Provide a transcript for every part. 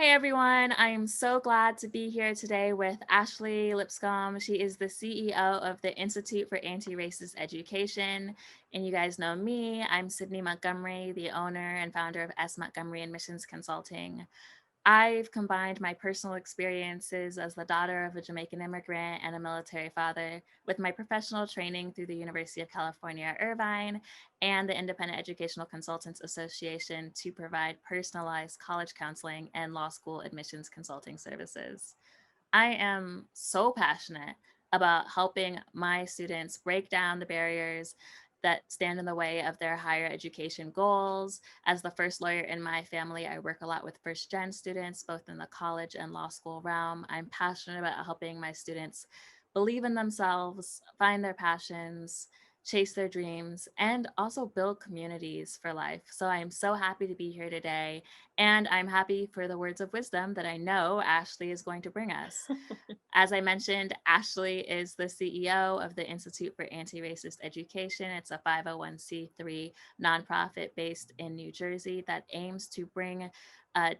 Hey everyone, I am so glad to be here today with Ashley Lipscomb. She is the CEO of the Institute for Anti-Racist Education. And you guys know me, I'm Sydney Montgomery, the owner and founder of Montgomery Admissions Consulting. I've combined my personal experiences as the daughter of a Jamaican immigrant and a military father with my professional training through the University of California at Irvine and the Independent Educational Consultants Association to provide personalized college counseling and law school admissions consulting services. I am so passionate about helping my students break down the barriers that stand in the way of their higher education goals. As the first lawyer in my family, I work a lot with first gen students, both in the college and law school realm. I'm passionate about helping my students believe in themselves, find their passions, chase their dreams, and also build communities for life. So I'm so happy to be here today. And I'm happy for the words of wisdom that I know Ashley is going to bring us. As I mentioned, Ashley is the CEO of the Institute for Anti-Racist Education. It's a 501c3 nonprofit based in New Jersey that aims to bring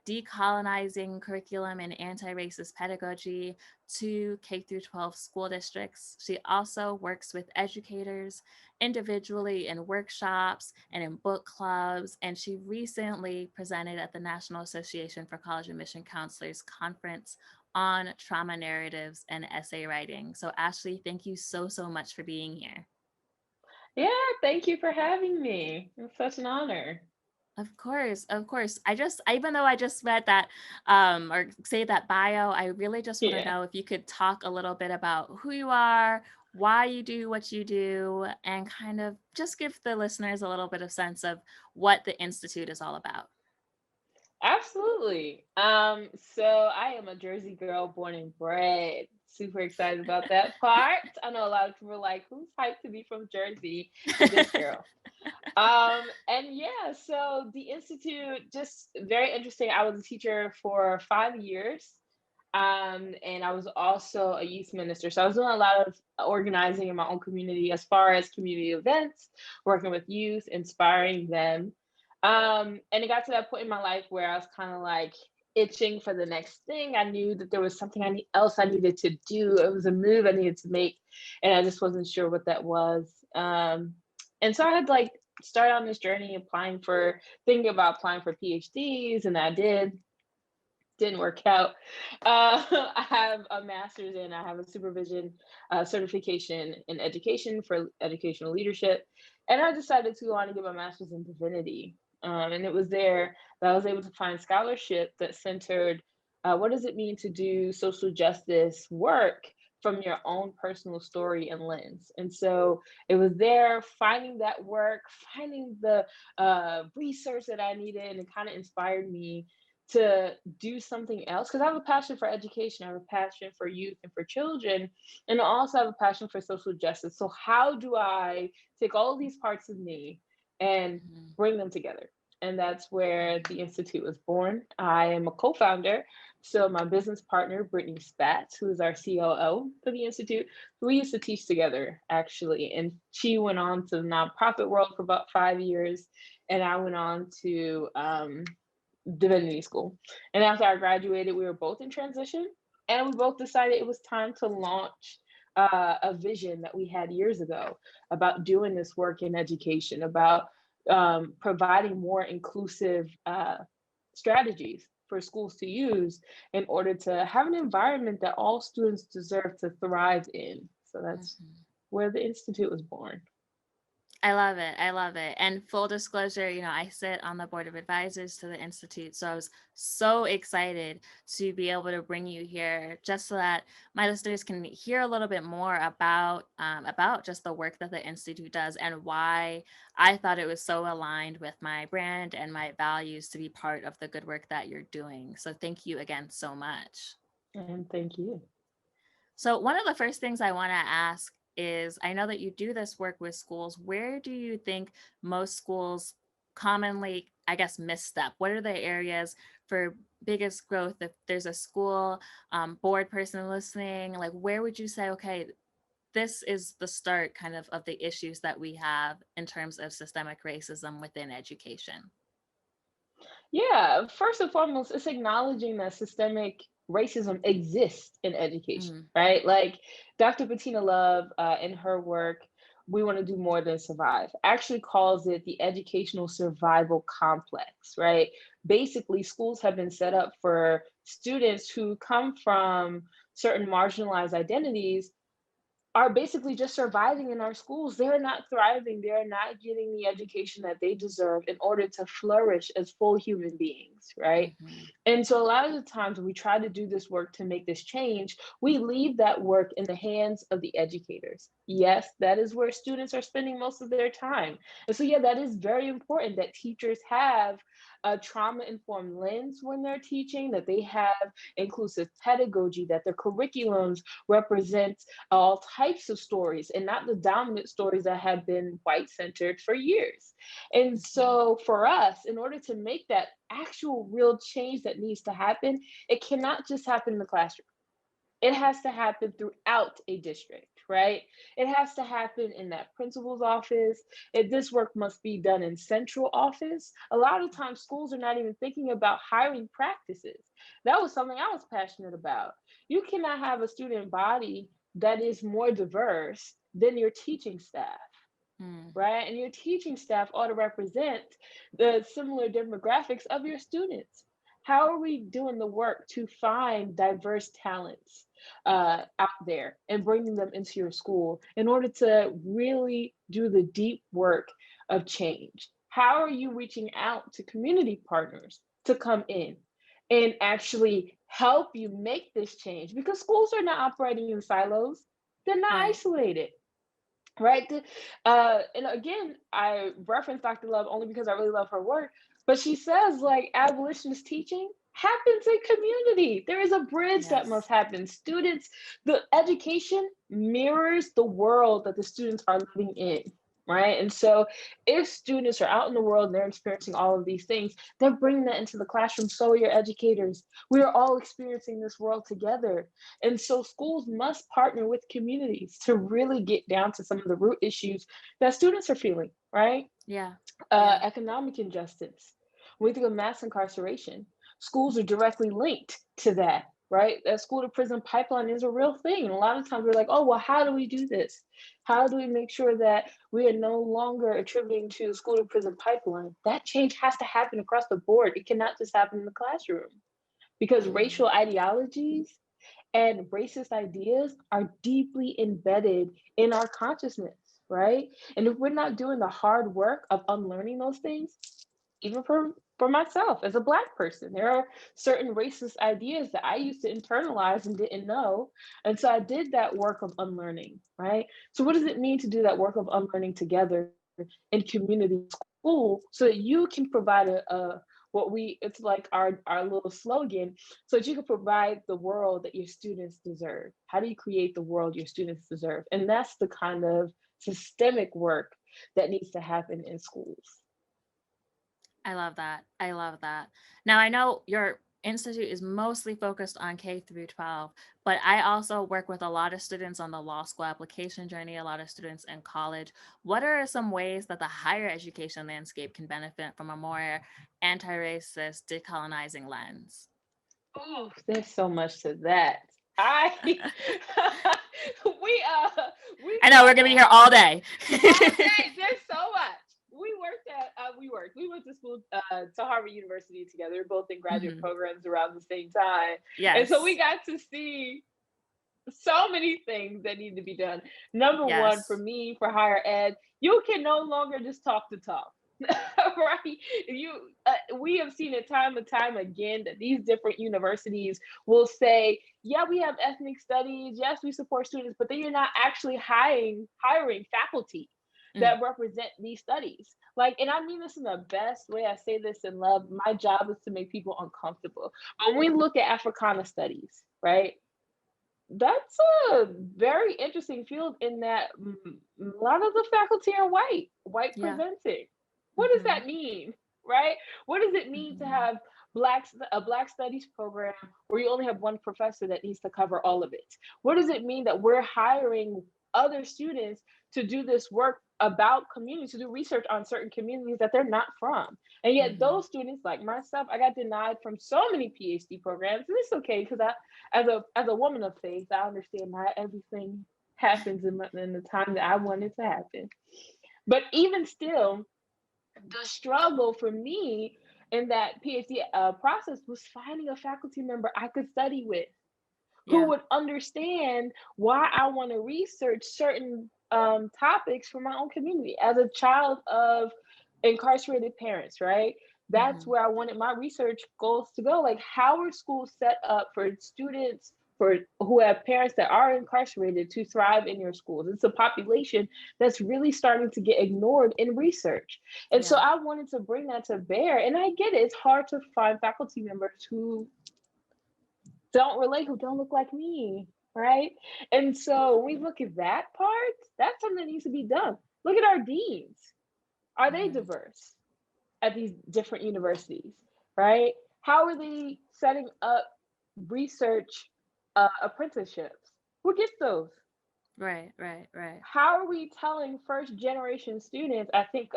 decolonizing curriculum and anti-racist pedagogy to K through 12 school districts. She also works with educators individually in workshops and in book clubs. And she recently presented at the National Association for College Admission Counselors Conference on trauma narratives and essay writing. So, Ashley, thank you so much for being here. Yeah, thank you for having me. It's such an honor. Of course, of course. Even though I just read that or say that bio, I really just want to Yeah, know if you could talk a little bit about who you are, why you do what you do, and kind of just give the listeners a little bit of sense of what the Institute is all about. absolutely. So I am a Jersey girl born and bred. Super excited about that part. I know a lot of people are like, who's hyped to be from Jersey? This girl. And yeah, so the Institute, just very interesting. I was a teacher for 5 years. And I was also a youth minister. So I was doing a lot of organizing in my own community as far as community events, working with youth, inspiring them. And it got to that point in my life where I was kind of like itching for the next thing. I knew that there was something else I needed to do. It was a move I needed to make, and I just wasn't sure what that was. And so I had like started on this journey thinking about applying for PhDs, and I didn't work out. I have a master's and I have a supervision certification in education for educational leadership. And I decided to go on and get my master's in divinity. And it was there that I was able to find scholarship that centered what does it mean to do social justice work from your own personal story and lens. And so it was there finding that work, finding the research that I needed, and it kind of inspired me to do something else because I have a passion for education. I have a passion for youth and for children, and I also have a passion for social justice. So, how do I take all of these parts of me and Mhm, bring them together? And that's where the Institute was born. I am a co founder. So, my business partner, Brittany Spatz, who is our COO for the Institute, we used to teach together actually. And she went on to the nonprofit world for about 5 years. And I went on to divinity school. And after I graduated, we were both in transition, and we both decided it was time to launch a vision that we had years ago about doing this work in education, about providing more inclusive strategies for schools to use in order to have an environment that all students deserve to thrive in. So that's mhm. where the Institute was born. I love it. I love it. And full disclosure, I sit on the board of advisors to the Institute. So I was so excited to be able to bring you here just so that my listeners can hear a little bit more about just the work that the Institute does and why I thought it was so aligned with my brand and my values to be part of the good work that you're doing. So thank you again so much. And thank you. So, one of the first things I want to ask is I know that you do this work with schools. Where do you think most schools commonly, I guess, misstep? What are the areas for biggest growth? If there's a school board person listening, like where would you say, okay, this is the start kind of the issues that we have in terms of systemic racism within education? Yeah, first and foremost, it's acknowledging that systemic racism exists in education, Mm, right? Like Dr. Bettina Love, in her work, We Want to Do More Than Survive, actually calls it the educational survival complex, right? Basically, schools have been set up for students who come from certain marginalized identities are basically just surviving in our schools. They're not thriving. They're not getting the education that they deserve in order to flourish as full human beings, right? mhm. And so a lot of the times when we try to do this work to make this change, we leave that work in the hands of the educators. Yes, that is where students are spending most of their time. And so, yeah, that is very important that teachers have a trauma informed lens when they're teaching, that they have inclusive pedagogy, that their curriculums represent all types of stories and not the dominant stories that have been white centered for years. And Mhm. so for us, in order to make that actual real change that needs to happen, it cannot just happen in the classroom. It has to happen throughout a district, right? It has to happen in that principal's office. If this work must be done in central office, a lot of times schools are not even thinking about hiring practices. That was something I was passionate about. You cannot have a student body that is more diverse than your teaching staff, Mm, right? And your teaching staff ought to represent the similar demographics of your students. How are we doing the work to find diverse talents out there and bringing them into your school in order to really do the deep work of change? How are you reaching out to community partners to come in and actually help you make this change? Because schools are not operating in silos, they're not right. isolated, right? And again, I reference Dr. Love only because I really love her work, but she says like abolitionist teaching happens in community. There is a bridge that Yes. must happen. Students, the education mirrors the world that the students are living in. Right. And so if students are out in the world and they're experiencing all of these things, they're bringing that into the classroom. So are your educators. We are all experiencing this world together. And so schools must partner with communities to really get down to some of the root issues that students are feeling, right? Yeah. Yeah. Economic injustice. When we think of mass incarceration, schools are directly linked to that, right? That school to prison pipeline is a real thing. And a lot of times we're like, oh, well, how do we do this? How do we make sure that we are no longer attributing to school to prison pipeline? That change has to happen across the board. It cannot just happen in the classroom because Mhm. racial ideologies and racist ideas are deeply embedded in our consciousness, right? And if we're not doing the hard work of unlearning those things, even for myself as a Black person, there are certain racist ideas that I used to internalize and didn't know. And so I did that work of unlearning, right? So, what does it mean to do that work of unlearning together in community school so that you can provide a what we it's like our little slogan so that you can provide the world that your students deserve. How do you create the world your students deserve? And that's the kind of systemic work that needs to happen in schools. I love that. I love that. Now, I know your institute is mostly focused on K through 12, but I also work with a lot of students on the law school application journey, a lot of students in college. What are some ways that the higher education landscape can benefit from a more anti racist, decolonizing lens? Oh, there's so much to that. I we we I know we're talk going to be here all all day. day. All day. There's so much. We went to school to Harvard University together. We're both in graduate Mhm. programs around the same time. And so we Yes. got to see so many things that need to be done. Number one, for Yes. me, for higher ed, you can no longer just talk the talk. Right, we have seen it time and time again that these different universities will say, yeah, we have ethnic studies, yes, we support students, but then you're not actually hiring faculty Mm, that represent these studies. Like, and I mean this in the best way, I say this in love. My job is to make people uncomfortable. When we look at Africana studies, right, that's a very interesting field in that a lot of the faculty are white yeah. presenting. What does Hmm. that mean, right? What does it mean to Hmm. have a black studies program where you only have one professor that needs to cover all of it? What does it mean that we're hiring other students to do this work about communities, to do research on certain communities that they're not from. And yet Hmm. those students like myself, I got denied from so many PhD programs. And it's okay because I, as a woman of faith, I understand not everything happens in the time that I want it to happen. But even still, the struggle for me in that PhD process was finding a faculty member I could study with who Yeah. would understand why I want to research certain topics for my own community. As a child of incarcerated parents, right? That's Hmm. where I wanted my research goals to go. Like, how are schools set up for students for who have parents that are incarcerated to thrive in your schools? It's a population that's really starting to get ignored in research. And so Yeah. I wanted to bring that to bear. And I get it, it's hard to find faculty members who don't relate, who don't look like me, right? And so when we look at that part, that's something that needs to be done. Look at our deans. Are they Hmm. diverse at these different universities, right? How are they setting up research apprenticeships? Who gets those? Right, right, right. How are we telling first generation students? I think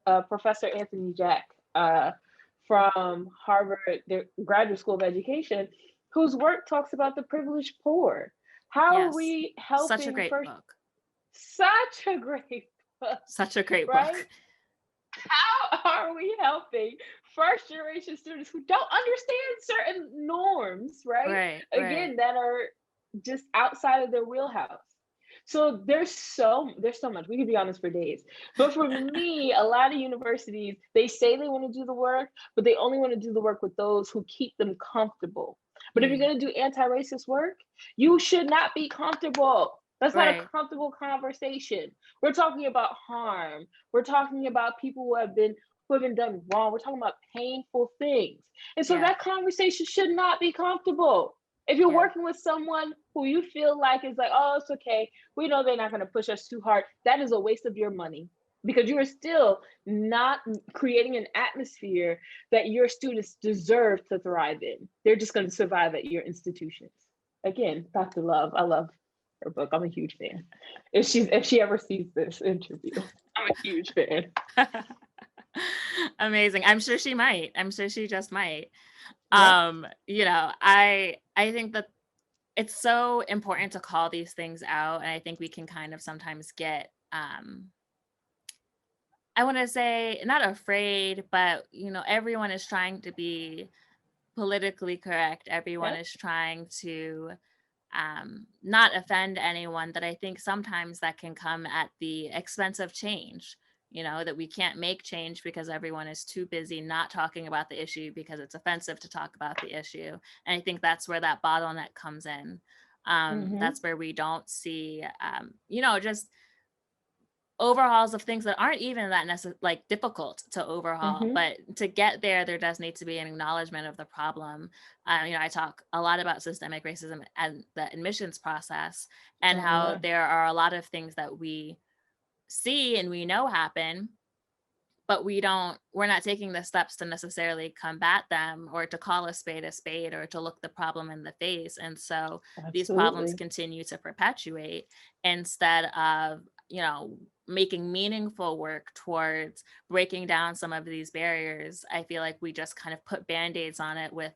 of Professor Anthony Jack from Harvard, the Graduate School of Education, whose work talks about the privileged poor. How are Yes. we Such a helping great first? book. Such a great book, Such a great right? book. How are we helping first generation students who don't understand certain norms, right? Right, right. Again, that are just outside of their wheelhouse. So there's so much. We could be on this for days. But for me, a lot of universities, they say they want to do the work, but they only want to do the work with those who keep them comfortable. But if you're Mm, going to do anti-racist work, you should not be comfortable. That's not a right. comfortable conversation. We're talking about harm. We're talking about people who have been done wrong. We're talking about painful things. And so Yeah, that conversation should not be comfortable. If you're yeah, working with someone who you feel like is like, oh, it's okay, we know they're not going to push us too hard, that is a waste of your money because you are still not creating an atmosphere that your students deserve to thrive in. They're just going to survive at your institutions. Again, Dr. Love, I love her book. I'm a huge fan. If she ever sees this interview, I'm a huge fan. amazing. I'm sure she might. I'm sure she just might. Yeah. I think that it's so important to call these things out, and I think we can kind of sometimes get I want to say not afraid, but everyone is trying to be politically correct. Everyone Yep. is trying to not offend anyone, that I think sometimes that can come at the expense of change. That we can't make change because everyone is too busy not talking about the issue because it's offensive to talk about the issue. And I think that's where that bottleneck comes in. Mm-hmm. That's where we don't see, just overhauls of things that aren't even that like difficult to overhaul, Mm-hmm. but to get there does need to be an acknowledgement of the problem. I talk a lot about systemic racism and the admissions process, and Oh how yeah. there are a lot of things that we see and we know happen, but we're not taking the steps to necessarily combat them, or to call a spade, or to look the problem in the face. And so these problems Absolutely. continue to perpetuate, instead of making meaningful work towards breaking down some of these barriers. I feel like we just kind of put band-aids on it with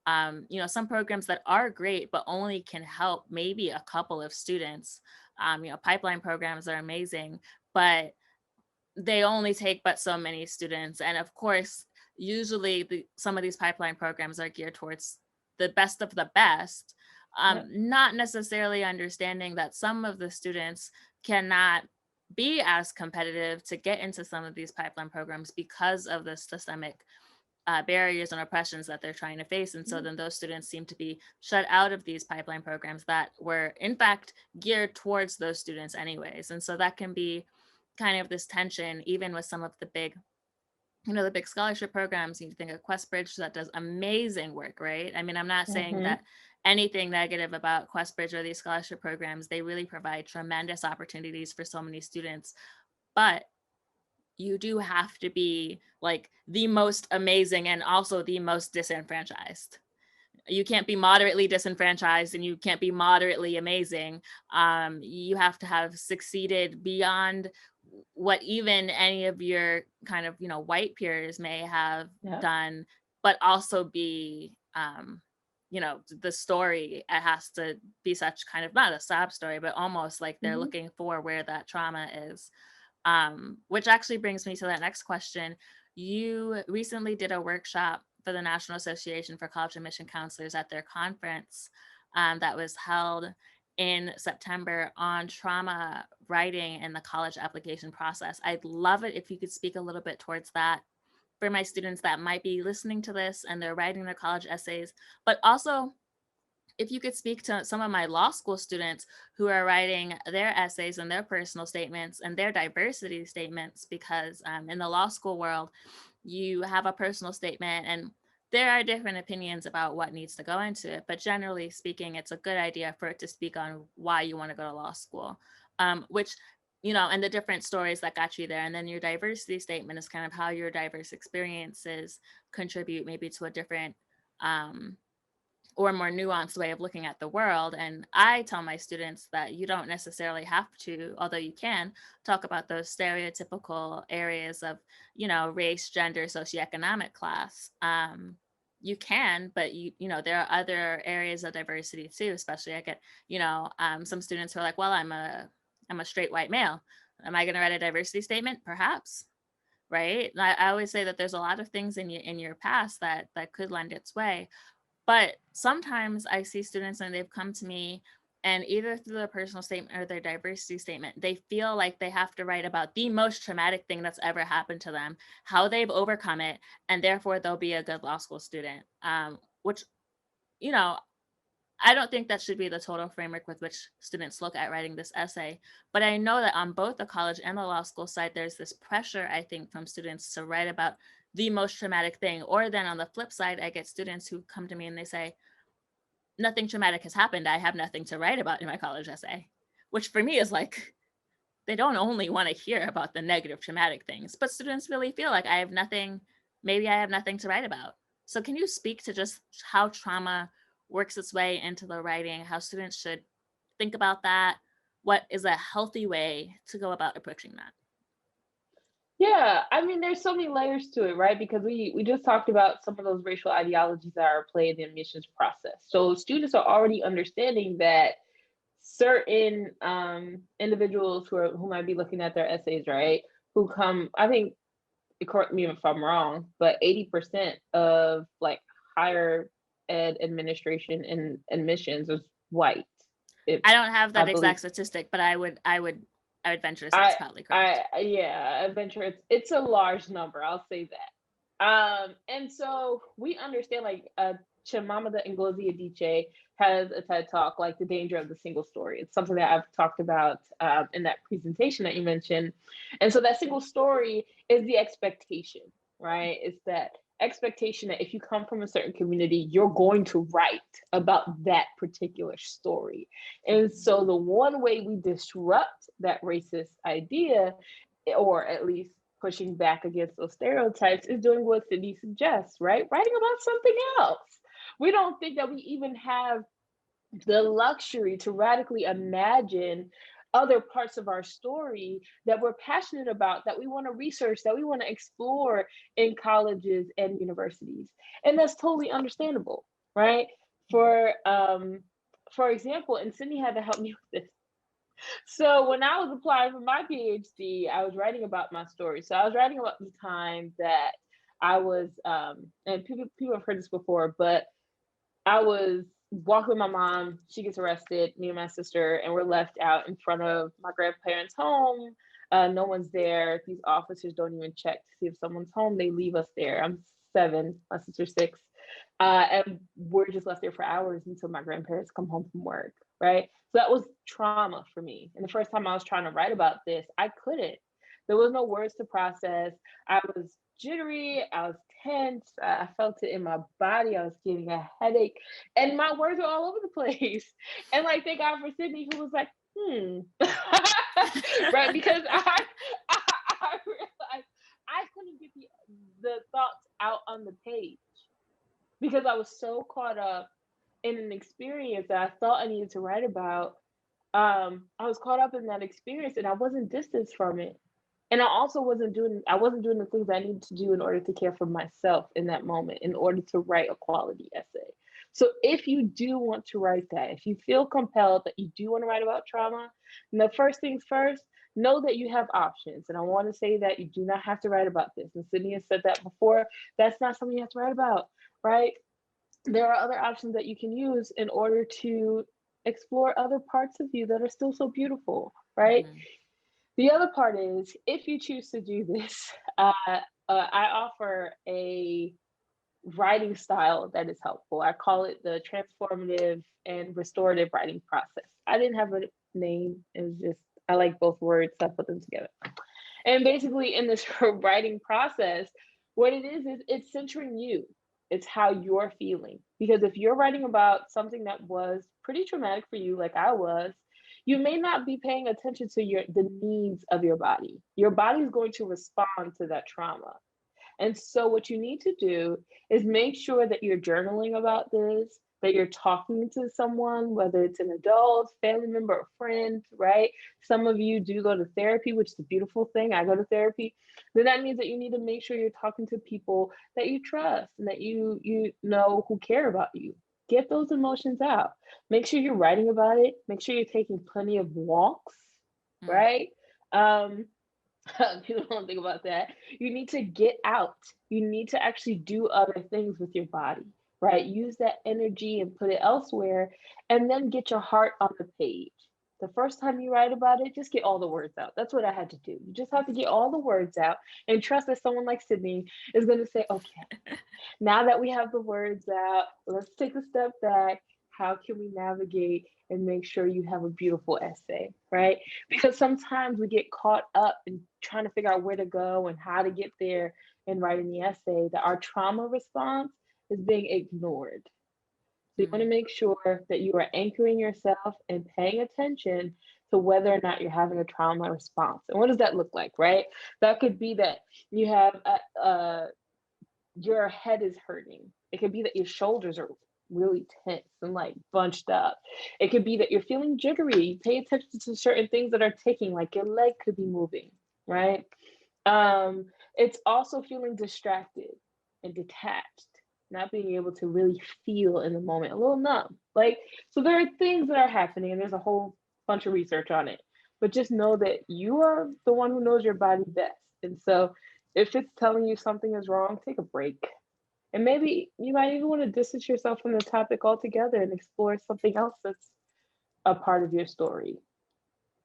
some programs that are great but only can help maybe a couple of students. Pipeline programs are amazing, but they only take but so many students. And of course, usually some of these pipeline programs are geared towards the best of the best, Yep. not necessarily understanding that some of the students cannot be as competitive to get into some of these pipeline programs because of the systemic barriers and oppressions that they're trying to face. And so Mm-hmm. then those students seem to be shut out of these pipeline programs that were, in fact, geared towards those students, anyways. And so that can be kind of this tension, even with some of the big scholarship programs. You think of QuestBridge, that does amazing work, right? I mean, I'm not saying Mm-hmm. that anything negative about QuestBridge or these scholarship programs. They really provide tremendous opportunities for so many students. But you do have to be like the most amazing and also the most disenfranchised. You can't be moderately disenfranchised and you can't be moderately amazing. You have to have succeeded beyond what even any of your kind of, white peers may have Yeah. done, but also be, the story, it has to be such kind of not a sob story, but almost like they're Mhm. looking for where that trauma is. Which actually brings me to that next question. You recently did a workshop for the National Association for College Admission Counselors at their conference that was held in September on trauma writing in the college application process. I'd love it if you could speak a little bit towards that for my students that might be listening to this and they're writing their college essays, but also if you could speak to some of my law school students who are writing their essays and their personal statements and their diversity statements, because in the law school world, you have a personal statement and there are different opinions about what needs to go into it. But generally speaking, it's a good idea for it to speak on why you want to go to law school, which, and the different stories that got you there. And then your diversity statement is kind of how your diverse experiences contribute maybe to a different um, or a more nuanced way of looking at the world. And I tell my students that you don't necessarily have to, although you can, talk about those stereotypical areas of, race, gender, socioeconomic class. You can, but there are other areas of diversity too. Especially, I get, some students who are like, well, I'm a straight white male. Am I going to write a diversity statement? Perhaps, right? I always say that there's a lot of things in your past that could lend its way, but sometimes I see students and they've come to me and either through their personal statement or their diversity statement, they feel like they have to write about the most traumatic thing that's ever happened to them, how they've overcome it, and therefore they'll be a good law school student. Which, you know, I don't think that should be the total framework with which students look at writing this essay. But I know that on both the college and the law school side, there's this pressure, I think, from students to write about the most traumatic thing. Or then on the flip side, I get students who come to me and they say, nothing traumatic has happened. I have nothing to write about in my college essay, which for me is like, they don't only want to hear about the negative traumatic things, but students really feel like maybe I have nothing to write about. So can you speak to just how trauma works its way into the writing, how students should think about that? What is a healthy way to go about approaching that? Yeah, I mean, there's so many layers to it, right? Because we just talked about some of those racial ideologies that are at play in the admissions process. So students are already understanding that certain individuals who might be looking at their essays, right, who come, I think, correct me if I'm wrong, but 80% of like higher ed administration and admissions is white. If I don't have I that believe exact statistic, but I would venture to say it's I probably correct. yeah, I venture it's a large number. I'll say that. And so we understand like Chimamanda Ngozi Adichie has a TED talk like the danger of the single story. It's something that I've talked about in that presentation that you mentioned. And so that single story is the expectation, right? It's that expectation that if you come from a certain community, you're going to write about that particular story. And so the one way we disrupt that racist idea, or at least pushing back against those stereotypes, is doing what Sydney suggests, right? Writing about something else. We don't think that we even have the luxury to radically imagine other parts of our story that we're passionate about, that we want to research, that we want to explore in colleges and universities. And that's totally understandable, right? For example, and Sydney had to help me with this. So when I was applying for my PhD, I was writing about my story. So I was writing about the time that I was, and people have heard this before, but I was walking with my mom. She gets arrested, me and my sister, and we're left out in front of my grandparents' home. No one's there. These officers don't even check to see if someone's home. They leave us there. I'm 7, my sister's 6. And we're just left there for hours until my grandparents come home from work, right? So that was trauma for me. And the first time I was trying to write about this, I couldn't. There was no words to process. I was jittery. I was tense. I felt it in my body. I was getting a headache, and my words were all over the place. And like, thank God for Sydney, who was like, right? Because I realized I couldn't get the thoughts out on the page because I was so caught up in an experience that I thought I needed to write about. I was caught up in that experience and I wasn't distanced from it. And so I couldn't get the thoughts out on the page because I was so caught up in an experience that I thought I needed to write about. I was caught up in that experience and I wasn't distanced from it. And so I couldn't get the thoughts out on the page because I was so caught up in that experience and I wasn't distanced from it. And I wasn't doing the things I needed to do in order to care for myself in that moment, in order to write a quality essay. So if you do want to write that, if you feel compelled that you do want to write about trauma, and the first things first, know that you have options. And I want to say that you do not have to write about this. And Sydney has said that before. That's not something you have to write about, right? There are other options that you can use in order to explore other parts of you that are still so beautiful, right? Mhm. The other part is, if you choose to do this, I offer a writing style that is helpful. I call it the transformative and restorative writing process. I didn't have a name. It was just, I like both words, so I put them together. And basically, in this writing process, what it is it's centering you. It's how you're feeling. Because if you're writing about something that was pretty traumatic for you, like I was, you may not be paying attention to the needs of your body. Your body is going to respond to that trauma. And so, what you need to do is make sure that you're journaling about this, that you're talking to someone, whether it's an adult, family member, or friend, right? Some of you do go to therapy, which is a beautiful thing. I go to therapy. Then that means that you need to make sure you're talking to people that you trust and that you know who care about you. Get those emotions out. Make sure you're writing about it. Make sure you're taking plenty of walks, Mm. right? Um, People don't think about that. You need to get out. You need to actually do other things with your body, right? Use that energy and put it elsewhere, and then get your heart on the page. The first time you write about it, just get all the words out. That's what I had to do. You just have to get all the words out and trust that someone like Sydney is going to say, okay, now that we have the words out, let's take a step back. How can we navigate and make sure you have a beautiful essay, right? Because sometimes we get caught up in trying to figure out where to go and how to get there in writing the essay, that our trauma response is being ignored. So you want Mm. to make sure that you are anchoring yourself and paying attention to whether or not you're having a trauma response. And what does that look like, right? That could be that you have your head is hurting. It could be that your shoulders are really tense and like bunched up. It could be that you're feeling jittery. Pay attention to certain things that are ticking, like your leg could be moving, right? It's also feeling distracted and detached, not being able to really feel in the moment, a little numb. Like, so there are things that are happening, and there's a whole bunch of research on it. But just know that you are the one who knows your body best. And so if it's telling you something is wrong, take a break. And maybe you might even want to distance yourself from the topic altogether and explore something else that's a part of your story.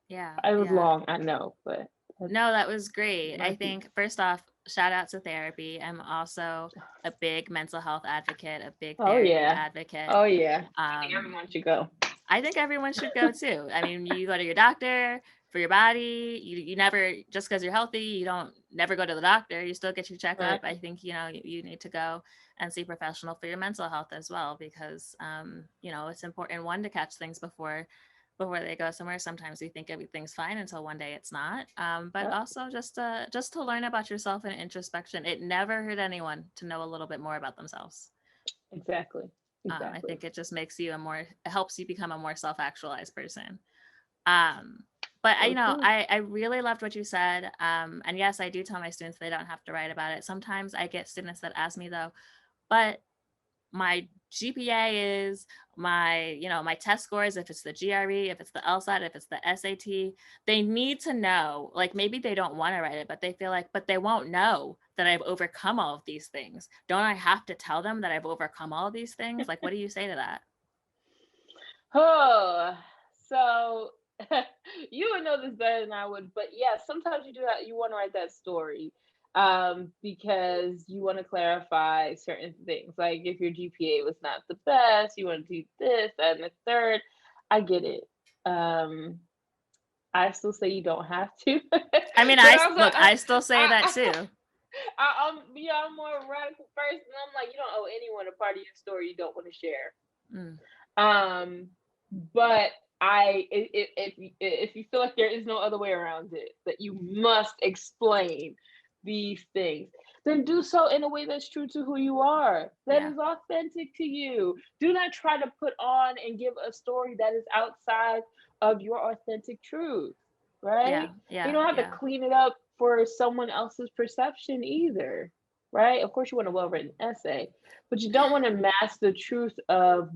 Yeah, It was yeah. long, I know, but that's No, that was great. my I piece. think first off, shout out to therapy. I'm also a big mental health advocate, a big Oh therapy yeah. advocate. Oh yeah. I think Um, everyone should go. I think everyone should go too. I mean, you go to your doctor for your body. You never, just because you're healthy, you don't never go to the doctor. You still get your checkup. Right. I think, you need to go and see a professional for your mental health as well, because, it's important, one, to catch things before they go somewhere. Sometimes we think everything's fine until one day it's not. But Yep. also just to learn about yourself and introspection. It never hurt anyone to know a little bit more about themselves. Exactly. I Exactly. think it just makes you it helps you become a more self-actualized person. Um, but So true. I really loved what you said. And yes, I do tell my students they don't have to write about it. Sometimes I get students that ask me though, but my GPA is my test scores, if it's the GRE, if it's the LSAT, if it's the SAT, they need to know, like maybe they don't want to write it, but they feel like, but they won't know that I've overcome all of these things. Don't I have to tell them that I've overcome all of these things? Like, what do you say to that? Oh, so you would know this better than I would, but yeah, sometimes you do that. You want to write that story, because you want to clarify certain things. Like if your GPA was not the best, you want to do this, that, and the third. I get it. Um, I still say you don't have to, I mean, but also I still say that I, too. I'm more radical person. I'm like, you don't owe anyone a part of your story you don't want to share. Mm, Um, but if you feel like there is no other way around it, that you must explain these things, then do so in a way that's true to who you are, that yeah, is authentic to you. Do not try to put on and give a story that is outside of your authentic truth, right? yeah, You yeah, don't have to yeah. clean it up for someone else's perception either, right? Of course, you want a well-written essay, but you don't want to mask the truth of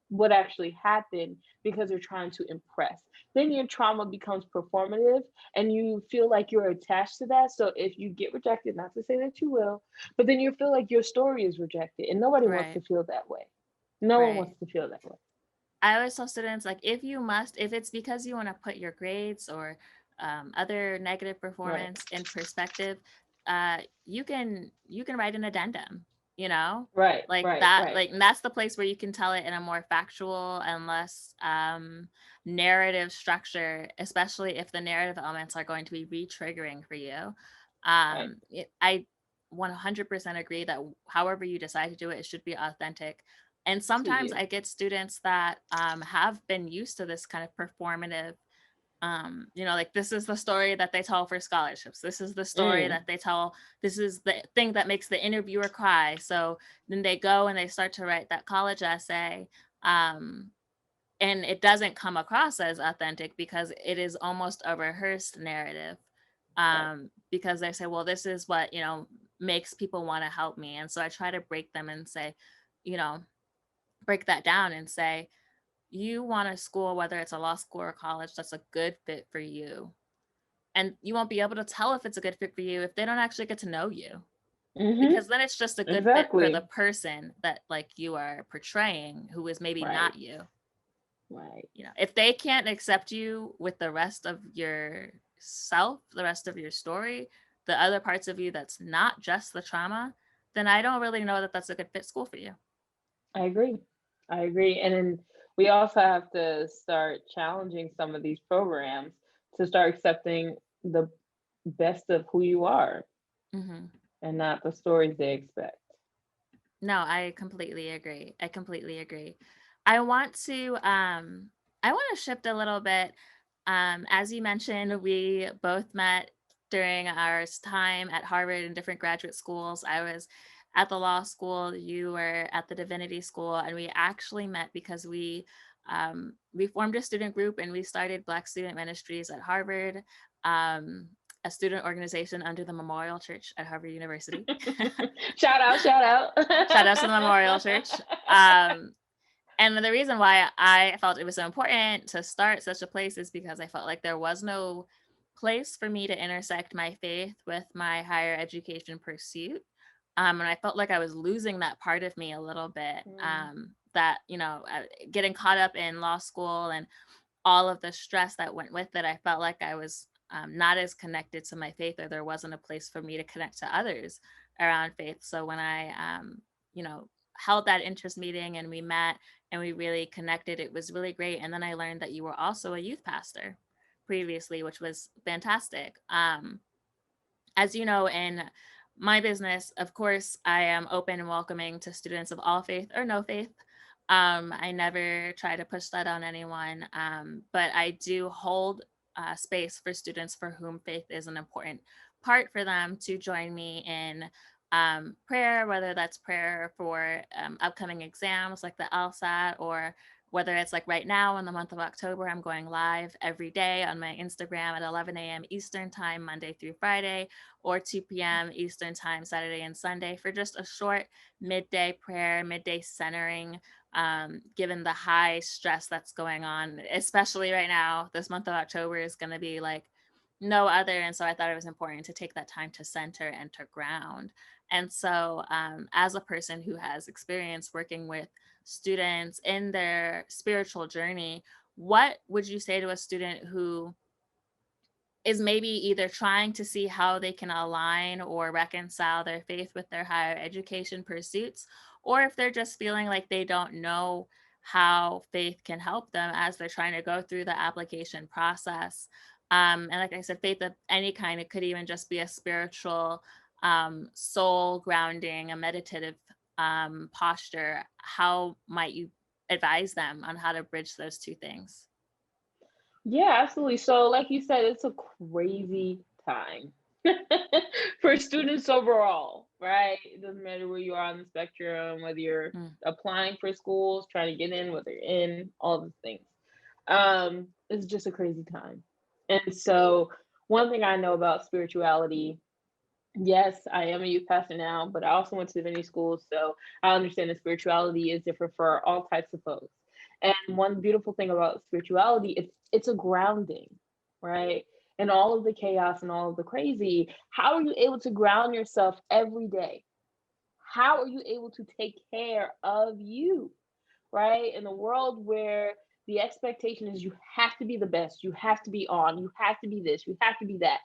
what actually happened because you're trying to impress. Then your trauma becomes performative and you feel like you're attached to that. So if you get rejected, not to say that you will, but then you feel like your story is rejected and nobody wants Right. to feel that way. No one Right. wants to feel that way. I always tell students, like, if it's because you want to put your grades or other negative Right. performance in perspective, you can write an addendum, you know, Right. like Right. that, Right. like and that's the place where you can tell it in a more factual and less narrative structure, especially if the narrative elements are going to be re-triggering for you. Right. I 100% agree that however you decide to do it, it should be authentic. And To sometimes you. I get students that have been used to this kind of performative, like this is the story that they tell for scholarships. This is the story Mm. that they tell. This is the thing that makes the interviewer cry. So then they go and they start to write that college essay. Um, and it doesn't come across as authentic because it is almost a rehearsed narrative. Right. Because they say, well, this is what, makes people want to help me. And so I try to break them and say, you know, break that down and say, you want a school, whether it's a law school or college, that's a good fit for you. And you won't be able to tell if it's a good fit for you if they don't actually get to know you. Mhm. Because then it's just a good fit for the Exactly. person that like you are portraying who is maybe Right. not you. Right. If they can't accept you with the rest of your self, the rest of your story, the other parts of you that's not just the trauma, then I don't really know that that's a good fit school for you. I agree. I agree. And then we also have to start challenging some of these programs to start accepting the best of who you are Hmm. and not the stories they expect. No, I completely agree. I completely agree. I want to shift a little bit. As you mentioned, we both met during our time at Harvard and different graduate schools. I was at the law school, you were at the divinity school, and we actually met because we formed a student group and we started Black Student Ministries at Harvard, um, a student organization under the Memorial Church at Harvard University. Shout out, shout Shout out to the Memorial out. Church. And the reason why I felt it was so important to start such a place is because I felt like there was no place for me to intersect my faith with my higher education pursuit. And I felt like I was losing that part of me a little bit. Mm, Getting caught up in law school and all of the stress that went with it, I felt like I was not as connected to my faith, or there wasn't a place for me to connect to others around faith. So when I, held that interest meeting and we met and we really connected, it was really great. And then I learned that you were also a youth pastor previously, which was fantastic. As you know, in my business, of course, I am open and welcoming to students of all faith or no faith. I never try to push that on anyone, but I do hold space for students for whom faith is an important part for them to join me in prayer, whether that's prayer for upcoming exams like the LSAT, or whether it's like right now in the month of October, I'm going live every day on my Instagram at 11 a.m. Eastern time, Monday through Friday, or 2 p.m. Eastern time, Saturday and Sunday, for just a short midday prayer, midday centering, given the high stress that's going on, especially right now. This month of October is going to be like no other. And so I thought it was important to take that time to center and to ground. And so, as a person who has experience working with students in their spiritual journey, what would you say to a student who is maybe either trying to see how they can align or reconcile their faith with their higher education pursuits, or if they're just feeling like they don't know how faith can help them as they're trying to go through the application process? And like I said, faith of any kind, it could even just be a spiritual, soul grounding, a meditative posture. How might you advise them on how to bridge those two things? yeah, absolutely. So, like you said, it's a crazy time for students overall, right? It doesn't matter where you are on the spectrum, whether you're Mm, applying for schools, trying to get in, whether you're in, all those things. It's just a crazy time. And so one thing I know about spirituality, yes, I am a youth pastor now, but I also went to divinity school, so I understand that spirituality is different for all types of folks. And one beautiful thing about spirituality, it's a grounding, right? And all of the chaos and all of the crazy, how are you able to ground yourself every day? How are you able to take care of you, right? In a world where the expectation is you have to be the best, you have to be on, you have to be this, you have to be that.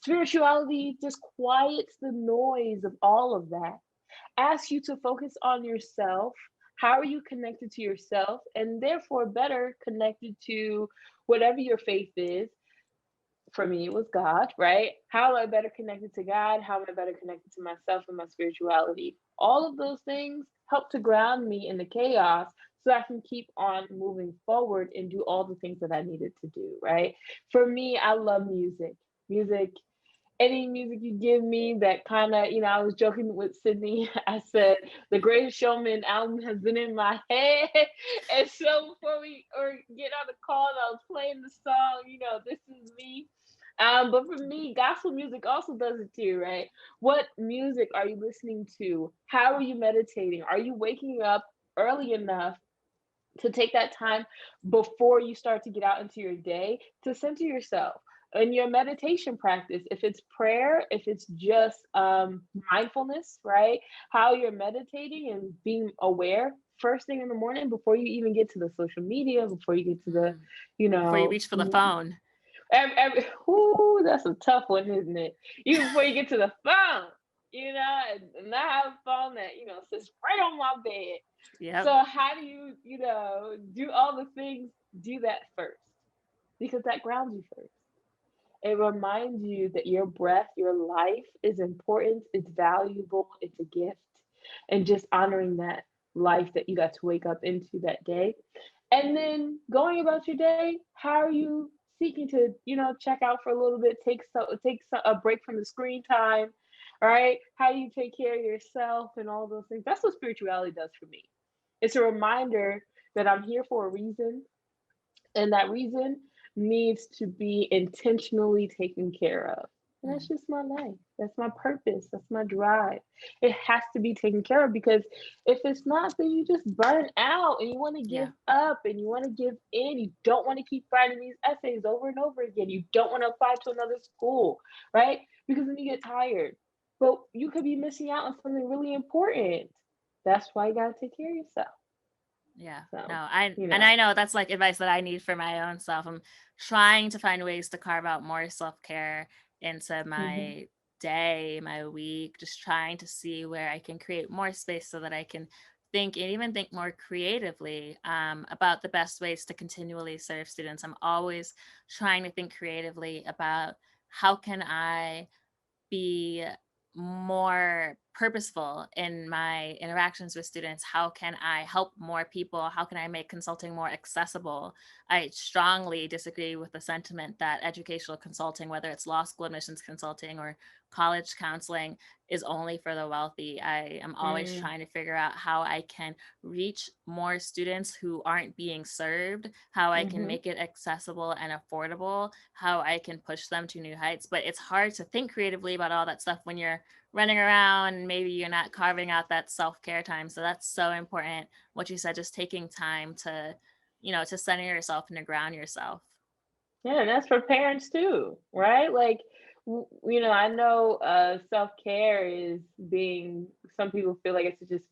Spirituality just quiets the noise of all of that, asks you to focus on yourself. How are you connected to yourself? And therefore, better connected to whatever your faith is. For me, it was God, right? How am I better connected to God? How am I better connected to myself and my spirituality? All of those things help to ground me in the chaos so I can keep on moving forward and do all the things that I needed to do, right? For me, I love music. Music, any music you give me that kind of, I was joking with Sydney. I said, the Greatest Showman album has been in my head. And so before we or get on the call, I was playing the song, This Is Me. But for me, gospel music also does it too, right? What music are you listening to? How are you meditating? Are you waking up early enough to take that time before you start to get out into your day to center yourself in your meditation practice? If it's prayer, if it's just mindfulness, right? How you're meditating and being aware first thing in the morning before you even get to the social media, before you get to the, Before you reach for the phone. That's a tough one, isn't it? Even before you get to the phone, and I have a phone that, sits right on my bed. Yep. So how do you, do all the things, do that first? Because that grounds you first. It reminds you that your breath, your life is important, it's valuable, it's a gift. And just honoring that life that you got to wake up into that day. And then going about your day, how are you seeking to, check out for a little bit, a break from the screen time, right? How do you take care of yourself and all those things? That's what spirituality does for me. It's a reminder that I'm here for a reason, and that reason needs to be intentionally taken care of. And that's just my life. That's my purpose. That's my drive. It has to be taken care of, because if it's not, then you just burn out and you want to give up and you want to give in. You don't want to keep writing these essays over and over again. You don't want to apply to another school, right? Because then you get tired. But you could be missing out on something really important. That's why you got to take care of yourself. Yeah. So, No, and I know that's like advice that I need for my own self. I'm trying to find ways to carve out more self-care into my day, my week, just trying to see where I can create more space so that I can think and even think more creatively about the best ways to continually serve students. I'm always trying to think creatively about how can I be more purposeful in my interactions with students. How can I help more people? How can I make consulting more accessible? I strongly disagree with the sentiment that educational consulting, whether it's law school admissions consulting or college counseling, is only for the wealthy. I am always trying to figure out how I can reach more students who aren't being served, how I can make it accessible and affordable, how I can push them to new heights. But it's hard to think creatively about all that stuff when you're running around and maybe you're not carving out that self-care time. So that's so important. What you said, just taking time to, to center yourself and to ground yourself. Yeah, and that's for parents too, right? Like, I know self-care is being, some people feel like it's just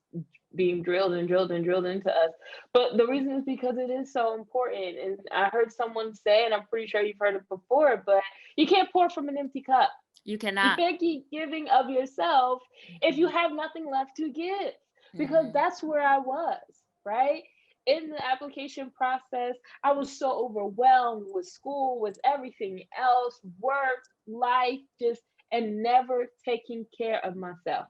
being drilled and drilled and drilled into us. But the reason is because it is so important. And I heard someone say, and I'm pretty sure you've heard it before, but you can't pour from an empty cup. You You cannot. can't keep giving of yourself if you have nothing left to give, because that's where I was, right? In the application process, I was so overwhelmed with school, with everything else, work, life, just, and never taking care of myself.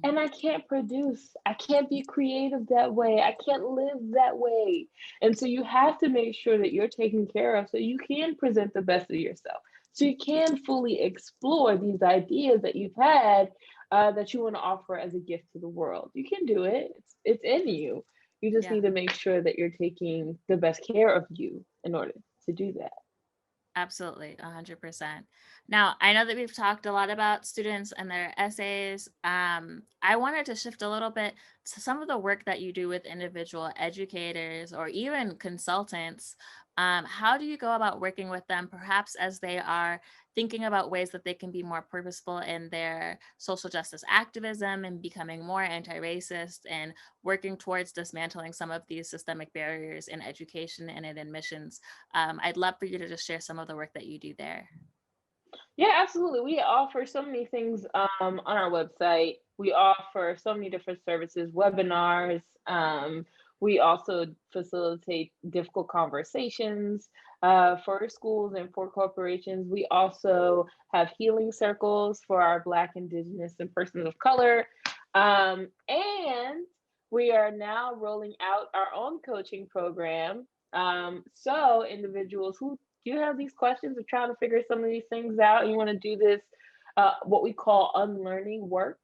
And I can't produce. I can't be creative that way. I can't live that way. And so you have to make sure that you're taken care of so you can present the best of yourself. So you can fully explore these ideas that you've had that you want to offer as a gift to the world. You can do it. It's in you. You just Yeah. need to make sure that you're taking the best care of you in order to do that. Absolutely, 100%. Now, I know that we've talked a lot about students and their essays. I wanted to shift a little bit to some of the work that you do with individual educators or even consultants. How do you go about working with them, perhaps as they are thinking about ways that they can be more purposeful in their social justice activism and becoming more anti-racist and working towards dismantling some of these systemic barriers in education and in admissions? I'd love for you to just share some of the work that you do there. Yeah, absolutely. We offer so many things on our website. We offer so many different services, webinars. We also facilitate difficult conversations for schools and for corporations. We also have healing circles for our Black, Indigenous, and persons of color. And we are now rolling out our own coaching program. So individuals who you have these questions of trying to figure some of these things out, and you want to do this, what we call unlearning work.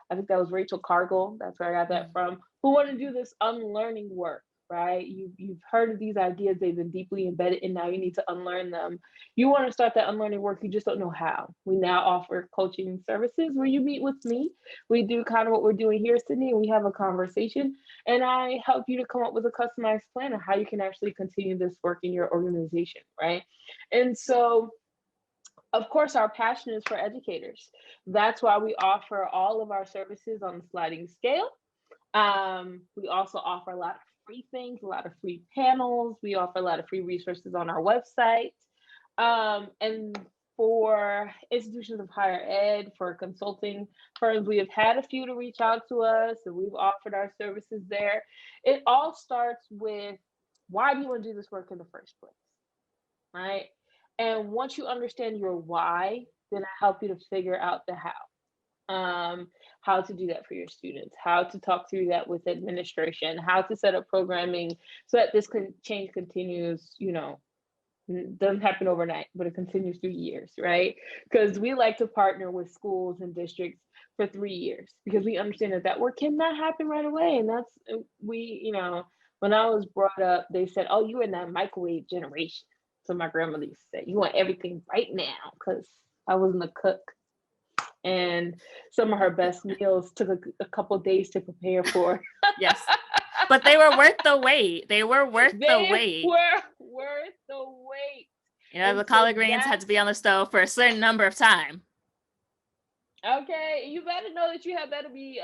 I think that was Rachel Cargill. That's where I got that Mm. from. Who want to do this unlearning work, right? You've heard of these ideas, they've been deeply embedded, and now you need to unlearn them. You want to start that unlearning work, you just don't know how. We now offer coaching services where you meet with me. We do kind of what we're doing here, Sydney, and we have a conversation, and I help you to come up with a customized plan of how you can actually continue this work in your organization, right? And so, of course, our passion is for educators. That's why we offer all of our services on the sliding scale. We also offer a lot of free things, a lot of free panels. We offer a lot of free resources on our website. And for institutions of higher ed, for consulting firms, we have had a few to reach out to us, and we've offered our services there. It all starts with, why do you want to do this work in the first place? Right? And once you understand your why, then I help you to figure out the how. How to do that for your students, how to talk through that with administration, how to set up programming so that this change continues, doesn't happen overnight, but it continues through years, right? Because we like to partner with schools and districts for 3 years because we understand that that work cannot happen right away. And that's, when I was brought up, they said, oh, you're in that microwave generation. So my grandmother used to say, you want everything right now, because I wasn't a cook. And some of her best meals took a couple days to prepare for. Yes. But they were worth the wait. They were worth the They wait. were worth the wait. The And collard so greens had to that's be on the stove for a certain number of time. okay. You better know that you have better be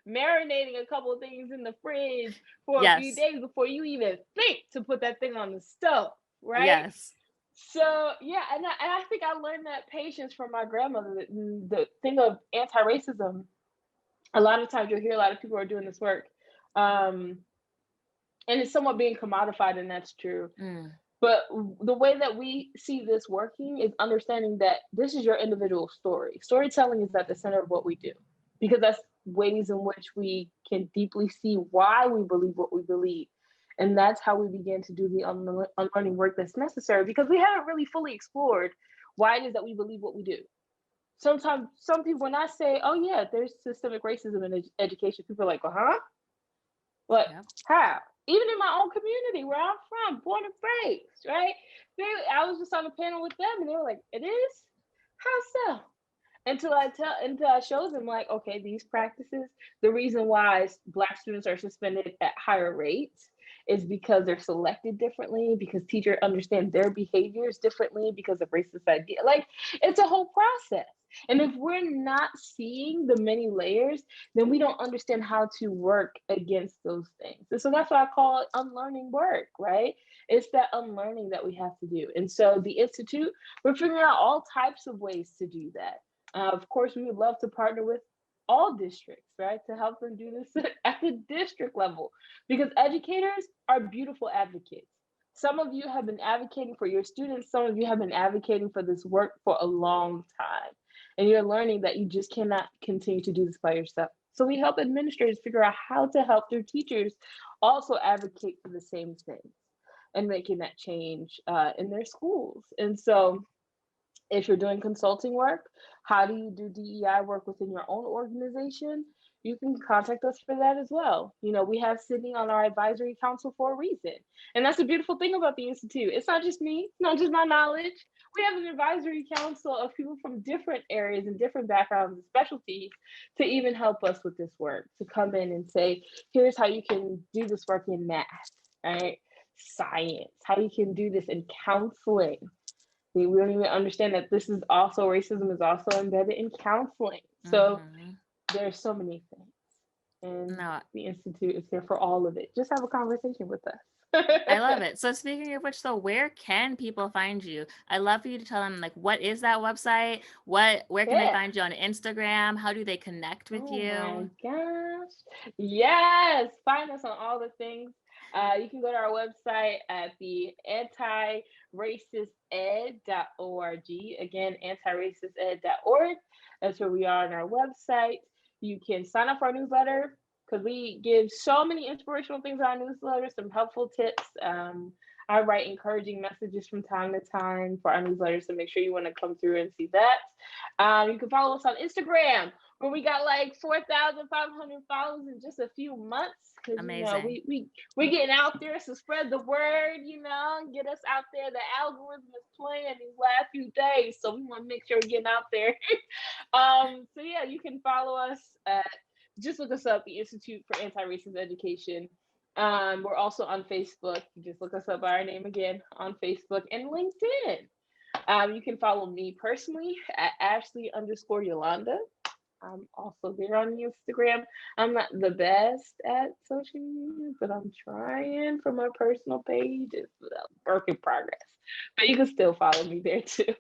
marinating a couple of things in the fridge for a few Yes. days before you even think to put that thing on the stove, right? Yes. So yeah, and I think I learned that patience from my grandmother. The thing of anti-racism, a lot of times you'll hear a lot of people are doing this work, um, and it's somewhat being commodified, and that's true. Mm. But the way that we see this working is understanding that this is your individual story. Storytelling is at the center of what we do, because that's ways in which we can deeply see why we believe what we believe. And that's how we begin to do the unlearning work that's necessary, because we haven't really fully explored why it is that we believe what we do. Sometimes, some people, when I say, oh, yeah, there's systemic racism in education, people are like, well, huh? What? Yep. How? Even in my own community where I'm from, born and raised, right? I was just on a panel with them, and they were like, "It is? How so?" Until I show them, like, okay, these practices. The reason why Black students are suspended at higher rates is because they're selected differently, because teachers understand their behaviors differently because of racist idea. Like, it's a whole process. And if we're not seeing the many layers, then we don't understand how to work against those things. And so that's why I call it unlearning work, right? It's that unlearning that we have to do. And so the Institute, we're figuring out all types of ways to do that. Of course, we would love to partner with all districts, right, to help them do this at the district level, because educators are beautiful advocates. Some of you have been advocating for your students, some of you have been advocating for this work for a long time, and you're learning that you just cannot continue to do this by yourself. So we help administrators figure out how to help their teachers also advocate for the same things and making that change in their schools. And so if you're doing consulting work, how do you do DEI work within your own organization? you can contact us for that as well. We have Sydney on our advisory council for a reason. And that's the beautiful thing about the Institute. It's not just me, it's not just my knowledge. We have an advisory council of people from different areas and different backgrounds and specialties to even help us with this work, to come in and say, here's how you can do this work in math, right? Science, how you can do this in counseling. We don't even understand that this is also, racism is also embedded in counseling. So there's so many things. And No, the Institute is here for all of it. Just have a conversation with us. I love it. So speaking of which, so where can people find you? I'd love for you to tell them, like, what is that website? Where can they Yeah. find you on Instagram? How do they connect with Oh my you? gosh. Yes. Find us on all the things. You can go to our website at the antiracisted.org. Again, antiracisted.org. That's where we are on our website. You can sign up for our newsletter because we give so many inspirational things in our newsletter, some helpful tips. I write encouraging messages from time to time for our newsletters, so make sure you want to come through and see that. You can follow us on Instagram, where we got like 4,500 followers in just a few months. Because Amazing. we're getting out there, so spread the word, get us out there. The algorithm is playing these last few days, so we want to make sure we're getting out there. So yeah, you can follow us. Just look us up, the Institute for Anti-Racist Education. We're also on Facebook. You just look us up by our name again on Facebook and LinkedIn. You can follow me personally at Ashley_Yolanda. I'm also there on Instagram. I'm not the best at social media, but I'm trying for my personal page. It's a work in progress. But you can still follow me there too.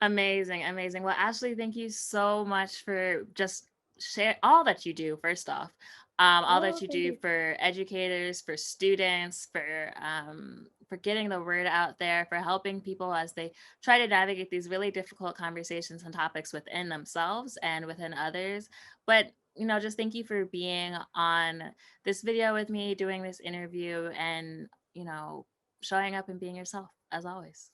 Amazing. Amazing. Well, Ashley, thank you so much for just share all that you do, first off. All that Oh, you thank do you. for educators, for students, for getting the word out there, for helping people as they try to navigate these really difficult conversations and topics within themselves and within others. But just thank you for being on this video with me, doing this interview, and showing up and being yourself as always.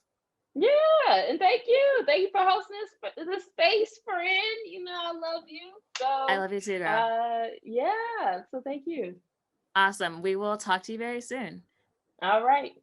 Yeah, and thank you. Thank you for hosting this space, friend. I love you. I So, love you too, girl. yeah. So thank you. Awesome. We will talk to you very soon. All right.